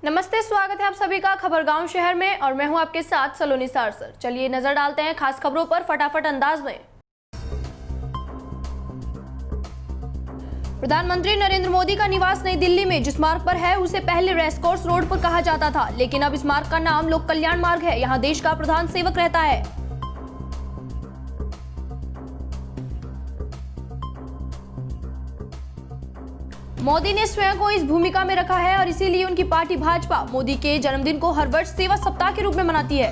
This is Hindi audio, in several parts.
नमस्ते, स्वागत है आप सभी का खबर गांव शहर में और मैं हूं आपके साथ सलोनी सारसर। चलिए नजर डालते हैं खास खबरों पर फटाफट अंदाज में। प्रधानमंत्री नरेंद्र मोदी का निवास नई दिल्ली में जिस मार्ग पर है उसे पहले रेसकोर्स रोड पर कहा जाता था, लेकिन अब इस मार्ग का नाम लोक कल्याण मार्ग है। यहाँ देश का प्रधान सेवक रहता है। मोदी ने स्वयं को इस भूमिका में रखा है और इसीलिए उनकी पार्टी भाजपा मोदी के जन्मदिन को हर वर्ष सेवा सप्ताह के रूप में मनाती है।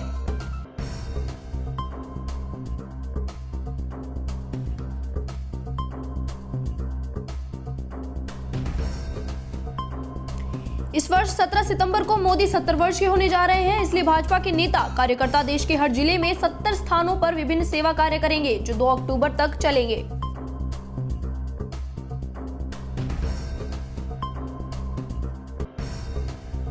इस वर्ष 17 सितंबर को मोदी 70 वर्ष के होने जा रहे हैं, इसलिए भाजपा के नेता कार्यकर्ता देश के हर जिले में 70 स्थानों पर विभिन्न सेवा कार्य करेंगे, जो 2 अक्टूबर तक चलेंगे।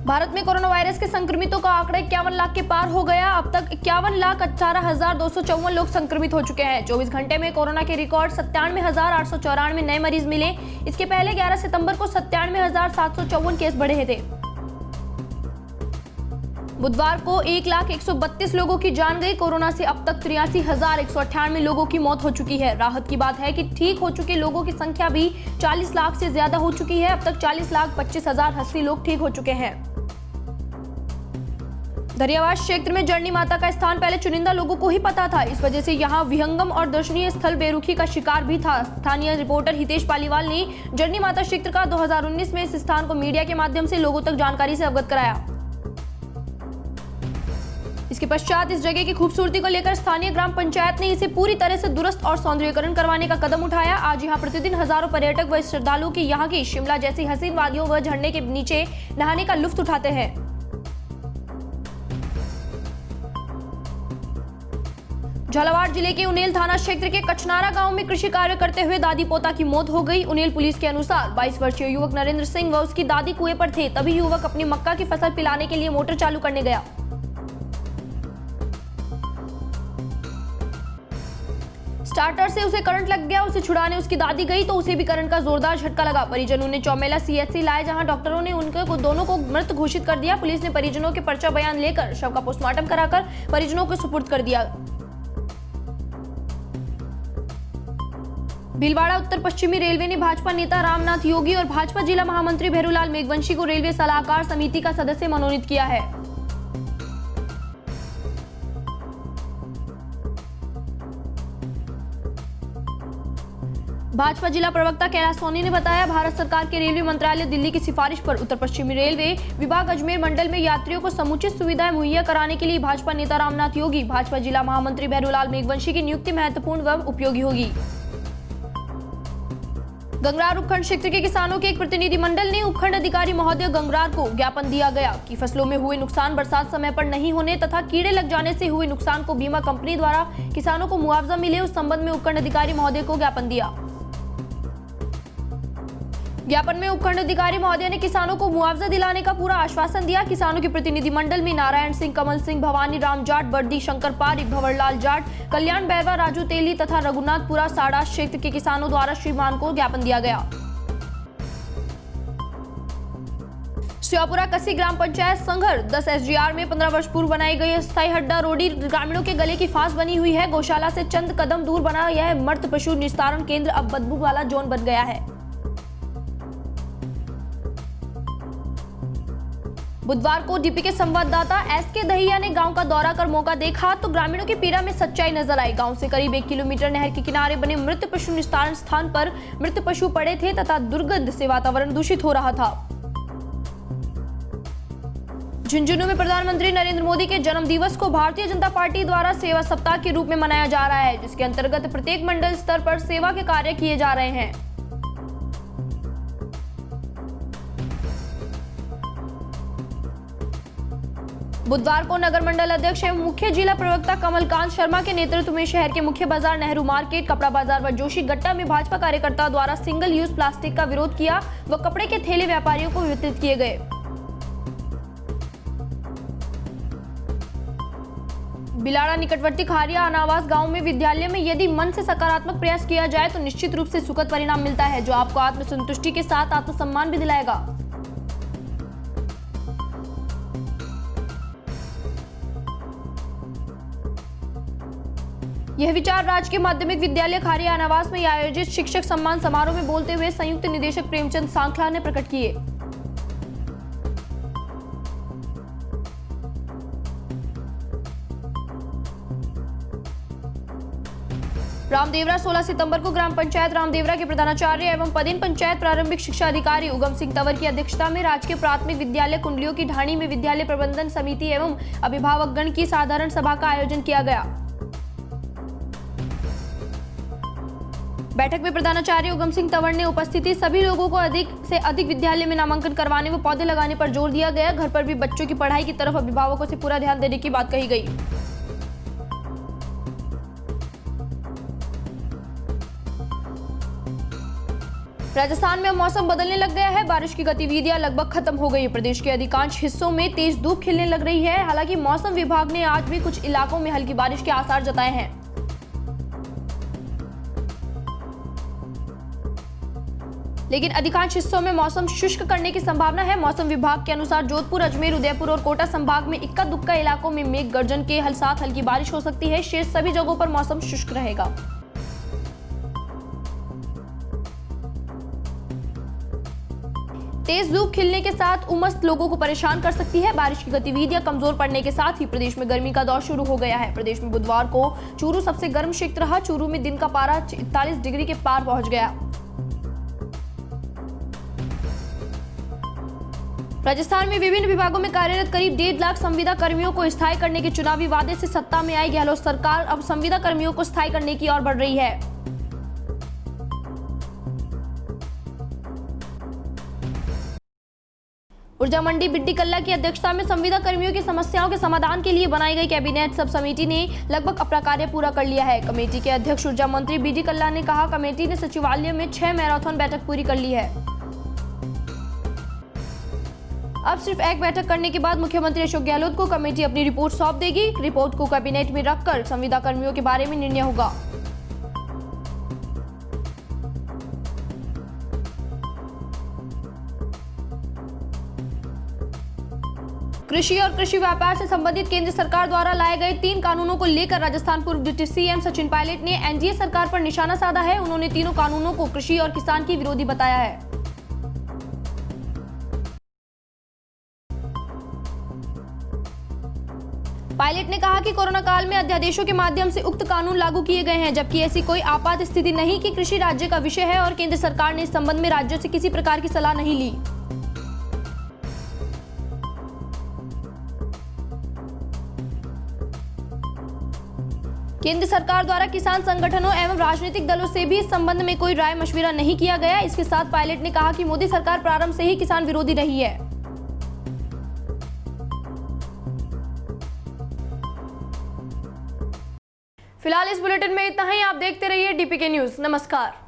भारत में कोरोना वायरस के संक्रमितों का आंकड़ा 51 लाख के पार हो गया। अब तक 51,18,254 लोग संक्रमित हो चुके हैं। 24 घंटे में कोरोना के रिकॉर्ड 97,894 नए मरीज मिले। इसके पहले 11 सितंबर को 97,754 केस बढ़े थे। बुधवार को 1,132 लोगों की जान गई। कोरोना से अब तक 83,198 लोगों की मौत हो चुकी है। राहत की बात है कि ठीक हो चुके लोगों की संख्या भी 40 लाख से ज्यादा हो चुकी है। अब तक 40,25,080 लोग ठीक हो चुके हैं। दरियावास क्षेत्र में जर्नी माता का स्थान पहले चुनिंदा लोगों को ही पता था। इस वजह से यहाँ विहंगम और दर्शनीय स्थल बेरुखी का शिकार भी था। स्थानीय रिपोर्टर हितेश पालीवाल ने जर्नी माता क्षेत्र का 2019 में इस स्थान को मीडिया के माध्यम से लोगों तक जानकारी से अवगत कराया। इसके पश्चात इस जगह की खूबसूरती को लेकर स्थानीय ग्राम पंचायत ने इसे पूरी तरह से दुरुस्त और सौंदर्यीकरण करवाने का कदम उठाया। आज यहाँ प्रतिदिन हजारों पर्यटक व श्रद्धालु की यहाँ की शिमला जैसी हसीन वादियों व झरने के नीचे नहाने का लुत्फ उठाते हैं। झालावाड़ जिले के उनेल थाना क्षेत्र के कचनारा गांव में कृषि कार्य करते हुए दादी पोता की मौत हो गई। उनेल पुलिस के अनुसार 22 वर्षीय युवक नरेंद्र सिंह व उसकी दादी कुएं पर थे, तभी युवक अपनी मक्का की फसल पिलाने के लिए मोटर चालू करने गया। स्टार्टर से उसे करंट लग गया। उसे छुड़ाने उसकी दादी गई तो उसे भी करंट का जोरदार झटका लगा। परिजनों ने चौमेला सीएचसी लाया, जहां डॉक्टरों ने उनके दोनों को मृत घोषित कर दिया। पुलिस ने परिजनों के पर्चा बयान लेकर शव का पोस्टमार्टम कराकर परिजनों को सुपुर्द कर दिया। भीलवाड़ा उत्तर पश्चिमी रेलवे ने भाजपा नेता रामनाथ योगी और भाजपा जिला महामंत्री भैरूलाल मेघवंशी को रेलवे सलाहकार समिति का सदस्य मनोनीत किया है। भाजपा जिला प्रवक्ता कैलाश सोनी ने बताया, भारत सरकार के रेलवे मंत्रालय दिल्ली की सिफारिश पर उत्तर पश्चिमी रेलवे विभाग अजमेर मंडल में यात्रियों को समुचित सुविधाएं मुहैया कराने के लिए भाजपा नेता रामनाथ योगी, भाजपा जिला महामंत्री भैरूलाल मेघवंशी की नियुक्ति महत्वपूर्ण व उपयोगी होगी। गंगरार उपखंड क्षेत्र के किसानों के एक प्रतिनिधिमंडल ने उपखंड अधिकारी महोदय गंगरार को ज्ञापन दिया गया कि फसलों में हुए नुकसान बरसात समय पर नहीं होने तथा कीड़े लग जाने से हुए नुकसान को बीमा कंपनी द्वारा किसानों को मुआवजा मिले, उस संबंध में उपखंड अधिकारी महोदय को ज्ञापन दिया। ज्ञापन में उपखंड अधिकारी महोदय ने किसानों को मुआवजा दिलाने का पूरा आश्वासन दिया। किसानों के प्रतिनिधिमंडल में नारायण सिंह, कमल सिंह, भवानी राम जाट, बर्दी शंकर पारिक, भंवरलाल जाट, कल्याण बैरवा, राजू तेली तथा रघुनाथपुरा साड़ा क्षेत्र के किसानों द्वारा श्रीमान को ज्ञापन दिया गया। श्योपुरा कसी ग्राम पंचायत संघर 10 SGR में 15 वर्ष पूर्व बनाई गई अस्थायी हड्डा रोडी ग्रामीणों के गले की फांस बनी हुई है। गौशाला से चंद कदम दूर बना यह मृत पशु निस्तारण केंद्र अब बदबू वाला जोन बन गया है। बुधवार को डीपी के संवाददाता SK दहिया ने गांव का दौरा कर मौका देखा तो ग्रामीणों की पीड़ा में सच्चाई नजर आई। गांव से करीब 1 किलोमीटर नहर के किनारे बने मृत पशु निस्तारण स्थान पर मृत पशु पड़े थे तथा दुर्गंध से वातावरण दूषित हो रहा था। झुंझुनू में प्रधानमंत्री नरेंद्र मोदी के जन्म दिवस को भारतीय जनता पार्टी द्वारा सेवा सप्ताह के रूप में मनाया जा रहा है, जिसके अंतर्गत प्रत्येक मंडल स्तर पर सेवा के कार्य किए जा रहे हैं। बुधवार को नगर मंडल अध्यक्ष एवं मुख्य जिला प्रवक्ता कमलकांत शर्मा के नेतृत्व में शहर के मुख्य बाजार, नेहरू मार्केट, कपड़ा बाजार व जोशी गट्टा में भाजपा कार्यकर्ताओं द्वारा सिंगल यूज प्लास्टिक का विरोध किया व कपड़े के थैले व्यापारियों को वितरित किए गए। बिलाड़ा निकटवर्ती खारिया अनावास गांव में विद्यालय में यदि मन से सकारात्मक प्रयास किया जाए तो निश्चित रूप से सुखद परिणाम मिलता है, जो आपको आत्मसंतुष्टि के साथ आत्मसम्मान भी दिलाएगा। यह विचार राज्य के माध्यमिक विद्यालय खारिया अनावास में आयोजित शिक्षक सम्मान समारोह में बोलते हुए संयुक्त निदेशक प्रेमचंद सांखला ने प्रकट किए। रामदेवरा 16 सितंबर को ग्राम पंचायत रामदेवरा के प्रधानाचार्य एवं पदेन पंचायत प्रारंभिक शिक्षा अधिकारी उगम सिंह तंवर की अध्यक्षता में राजकीय प्राथमिक विद्यालय कुंडलियों की ढाणी में विद्यालय प्रबंधन समिति एवं अभिभावकगण की साधारण सभा का आयोजन किया गया। बैठक में प्रधानाचार्य उगम सिंह तंवर ने उपस्थिति सभी लोगों को अधिक से अधिक विद्यालय में नामांकन करवाने व पौधे लगाने पर जोर दिया गया। घर पर भी बच्चों की पढ़ाई की तरफ अभिभावकों से पूरा ध्यान देने की बात कही गई। राजस्थान में मौसम बदलने लग गया है। बारिश की गतिविधियां लगभग खत्म हो गई। प्रदेश के अधिकांश हिस्सों में तेज धूप खिलने लग रही है। हालांकि मौसम विभाग ने आज भी कुछ इलाकों में हल्की बारिश के आसार जताए हैं। लेकिन अधिकांश हिस्सों में मौसम शुष्क करने की संभावना है। मौसम विभाग के अनुसार जोधपुर, अजमेर, उदयपुर और कोटा संभाग में इक्का दुक्का इलाकों में मेघ गर्जन के साथ हल्की बारिश हो सकती है। शेष सभी जगहों पर मौसम शुष्क रहेगा। तेज धूप खिलने के साथ उमस लोगों को परेशान कर सकती है। बारिश की गतिविधियां कमजोर पड़ने के साथ ही प्रदेश में गर्मी का दौर शुरू हो गया है। प्रदेश में बुधवार को चूरू सबसे गर्म क्षेत्र रहा। चूरू में दिन का पारा 41 डिग्री के पार पहुंच गया। राजस्थान में विभिन्न विभागों में कार्यरत करीब 1.5 लाख संविदा कर्मियों को स्थायी करने के चुनावी वादे से सत्ता में आई गहलोत सरकार अब संविदा कर्मियों को स्थायी करने की ओर बढ़ रही है। ऊर्जा मंडी बिड्डी कल्ला की अध्यक्षता में संविदा कर्मियों की समस्याओं के समाधान के लिए बनाई गई कैबिनेट सब समिति ने लगभग अपना कार्य पूरा कर लिया है। कमेटी के अध्यक्ष ऊर्जा मंत्री बिड्डी कल्ला ने कहा, कमेटी ने सचिवालय में 6 मैराथन बैठक पूरी कर ली है। अब सिर्फ एक बैठक करने के बाद मुख्यमंत्री अशोक गहलोत को कमेटी अपनी रिपोर्ट सौंप देगी। रिपोर्ट को कैबिनेट में रखकर संविदा कर्मियों के बारे में निर्णय होगा। कृषि और कृषि व्यापार से संबंधित केंद्र सरकार द्वारा लाए गए 3 कानूनों को लेकर राजस्थान पूर्व डिप्टी सीएम सचिन पायलट ने एनडीए सरकार पर निशाना साधा है। उन्होंने तीनों कानूनों को कृषि और किसान की विरोधी बताया है। पायलट ने कहा कि कोरोना काल में अध्यादेशों के माध्यम से उक्त कानून लागू किए गए हैं, जबकि ऐसी कोई आपात स्थिति नहीं कि कृषि राज्य का विषय है और केंद्र सरकार ने इस संबंध में राज्यों से किसी प्रकार की सलाह नहीं ली। केंद्र सरकार द्वारा किसान संगठनों एवं राजनीतिक दलों से भी इस संबंध में कोई राय मशविरा नहीं किया गया। इसके साथ पायलट ने कहा कि मोदी सरकार प्रारंभ से ही किसान विरोधी रही है। फिलहाल इस बुलेटिन में इतना ही। आप देखते रहिए डीपीके न्यूज। नमस्कार।